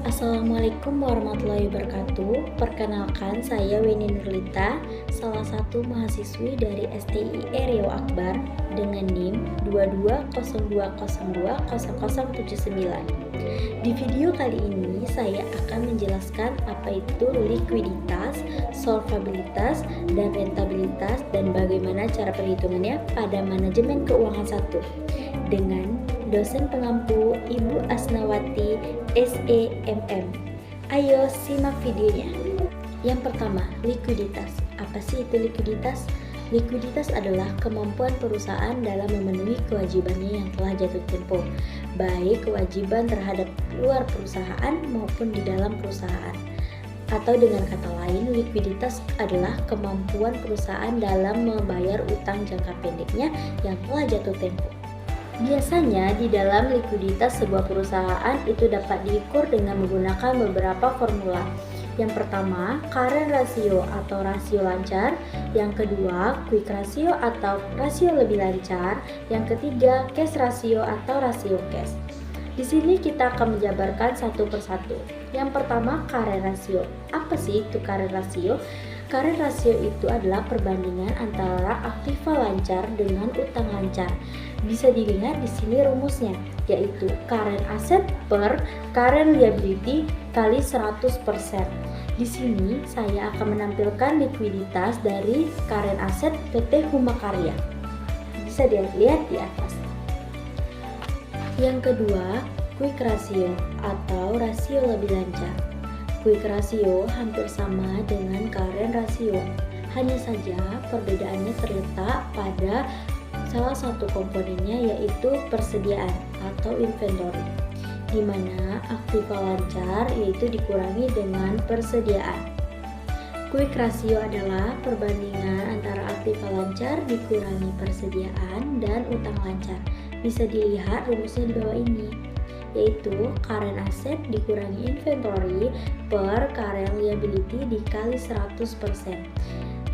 Assalamualaikum warahmatullahi wabarakatuh. Perkenalkan, saya Weni Nurlita, salah satu mahasiswi dari STI Riau Akbar dengan NIM 2202020079. Di video kali ini saya akan menjelaskan apa itu likuiditas, solvabilitas, dan rentabilitas dan bagaimana cara perhitungannya pada manajemen keuangan 1 dengan dosen pengampu Ibu Asnawati SEMM. Ayo simak videonya. Yang pertama, likuiditas. Apa sih itu likuiditas? Likuiditas adalah kemampuan perusahaan dalam memenuhi kewajibannya yang telah jatuh tempo, baik kewajiban terhadap luar perusahaan maupun di dalam perusahaan. Atau dengan kata lain, likuiditas adalah kemampuan perusahaan dalam membayar utang jangka pendeknya yang telah jatuh tempo. Biasanya di dalam likuiditas sebuah perusahaan itu dapat diukur dengan menggunakan beberapa formula. Yang pertama, current ratio atau rasio lancar. Yang kedua, quick ratio atau rasio lebih lancar. Yang ketiga, cash ratio atau rasio cash. Di sini kita akan menjabarkan satu persatu. Yang pertama, current ratio. Apa sih itu current ratio? Current ratio itu adalah perbandingan antara aktiva lancar dengan utang lancar. Bisa dilihat di sini rumusnya, yaitu current asset per current liability kali 100%. Di sini saya akan menampilkan likuiditas dari current asset PT Huma Karya. Bisa dilihat di atas. Yang kedua, quick ratio atau rasio lebih lancar. Quick ratio hampir sama dengan current ratio, hanya saja perbedaannya terletak pada salah satu komponennya, yaitu persediaan atau inventory, di mana aktiva lancar yaitu dikurangi dengan persediaan. Quick ratio adalah perbandingan antara aktiva lancar dikurangi persediaan dan utang lancar. Bisa dilihat rumusnya di bawah ini, yaitu current asset dikurangi inventory per current liability dikali 100%.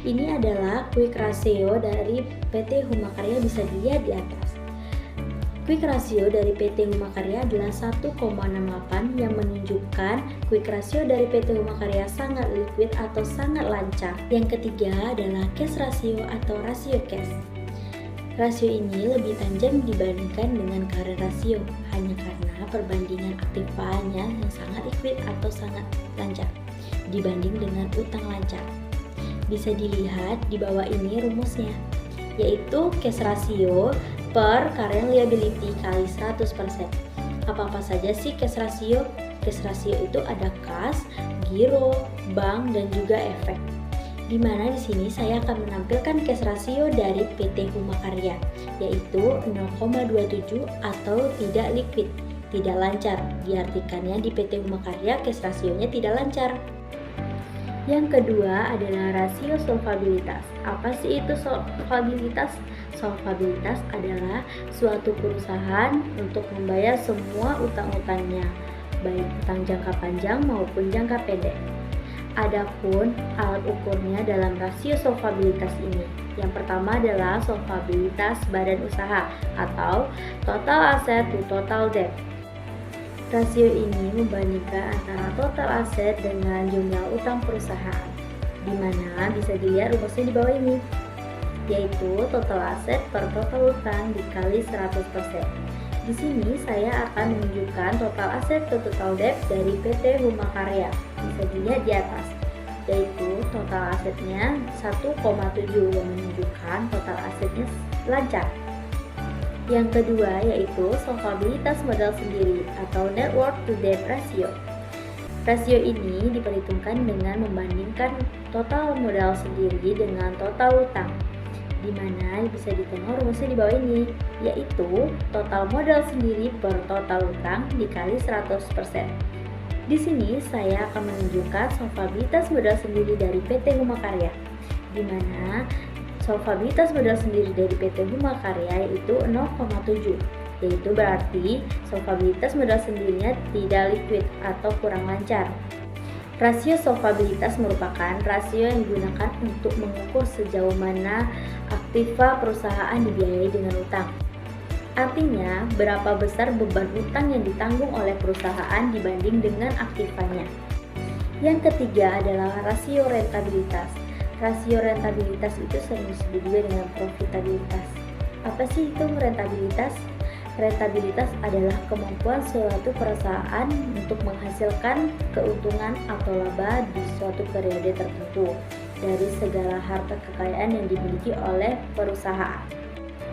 Ini adalah quick ratio dari PT Huma Karya, bisa dilihat di atas. Quick ratio dari PT Huma Karya adalah 1,68 yang menunjukkan quick ratio dari PT Huma Karya sangat liquid atau sangat lancar. Yang ketiga adalah cash ratio atau rasio cash. Rasio ini lebih tajam dibandingkan dengan current ratio, hanya karena perbandingan aktivanya yang sangat liquid atau sangat lancar dibanding dengan utang lancar. Bisa dilihat di bawah ini rumusnya, yaitu cash ratio per current liability kali 100%. Apa-apa saja sih cash ratio? Cash ratio itu ada kas, giro, bank, dan juga efek. Di mana di sini saya akan menampilkan cash ratio dari PT Huma Karya, yaitu 0,27 atau tidak liquid, tidak lancar. Diartikannya di PT Huma Karya cash rasionya tidak lancar. Yang kedua adalah rasio solvabilitas. Apa sih itu solvabilitas? Solvabilitas adalah suatu perusahaan untuk membayar semua utang-utangnya, baik utang jangka panjang maupun jangka pendek. Adapun alat ukurnya dalam rasio solvabilitas ini, yang pertama adalah solvabilitas badan usaha atau total asset to total debt. Rasio ini membandingkan antara total aset dengan jumlah utang perusahaan, di mana bisa dilihat rumusnya di bawah ini, yaitu total aset per total utang dikali 100%. Di sini saya akan menunjukkan total aset to total debt dari PT Huma Karya. Bisa dilihat di atas, yaitu total asetnya 1,7 yang menunjukkan total asetnya lancar. Yang kedua yaitu solvabilitas modal sendiri atau net worth to debt ratio. Rasio ini diperhitungkan dengan membandingkan total modal sendiri dengan total utang, di mana bisa ditengok rumusnya di bawah ini, yaitu total modal sendiri per total utang dikali 100%. Di sini saya akan menunjukkan solvabilitas modal sendiri dari PT Huma Karya, di mana solvabilitas modal sendiri dari PT Huma Karya yaitu 0,7, yaitu berarti solvabilitas modal sendirinya tidak liquid atau kurang lancar. Rasio solvabilitas merupakan rasio yang digunakan untuk mengukur sejauh mana aktiva perusahaan dibiayai dengan utang. Artinya, berapa besar beban utang yang ditanggung oleh perusahaan dibanding dengan aktifanya. Yang ketiga adalah rasio rentabilitas. Rasio rentabilitas itu sering disebut juga dengan profitabilitas. Apa sih itu rentabilitas? Rentabilitas adalah kemampuan suatu perusahaan untuk menghasilkan keuntungan atau laba di suatu periode tertentu dari segala harta kekayaan yang dimiliki oleh perusahaan.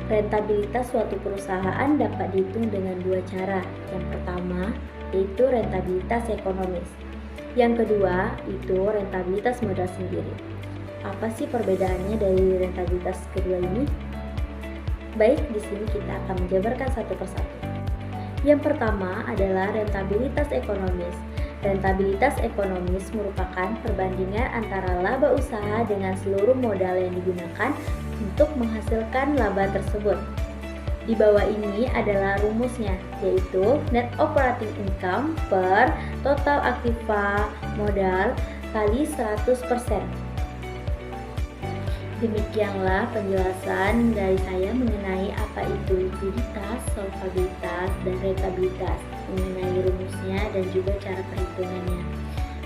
Rentabilitas suatu perusahaan dapat dihitung dengan dua cara. Yang pertama, yaitu rentabilitas ekonomis. Yang kedua, itu rentabilitas modal sendiri. Apa sih perbedaannya dari rentabilitas kedua ini? Baik, di sini kita akan menjabarkan satu persatu. Yang pertama adalah rentabilitas ekonomis. Rentabilitas ekonomis merupakan perbandingan antara laba usaha dengan seluruh modal yang digunakan untuk menghasilkan laba tersebut. Di bawah ini adalah rumusnya, yaitu net operating income per total aktiva modal kali 100%. Demikianlah penjelasan dari saya mengenai apa itu likuiditas, solvabilitas, dan rentabilitas, mengenai rumusnya dan juga cara perhitungannya.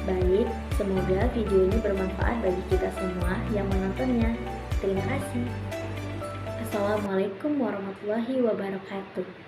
Baik, semoga video ini bermanfaat bagi kita semua yang menontonnya. Terima kasih. Assalamualaikum warahmatullahi wabarakatuh.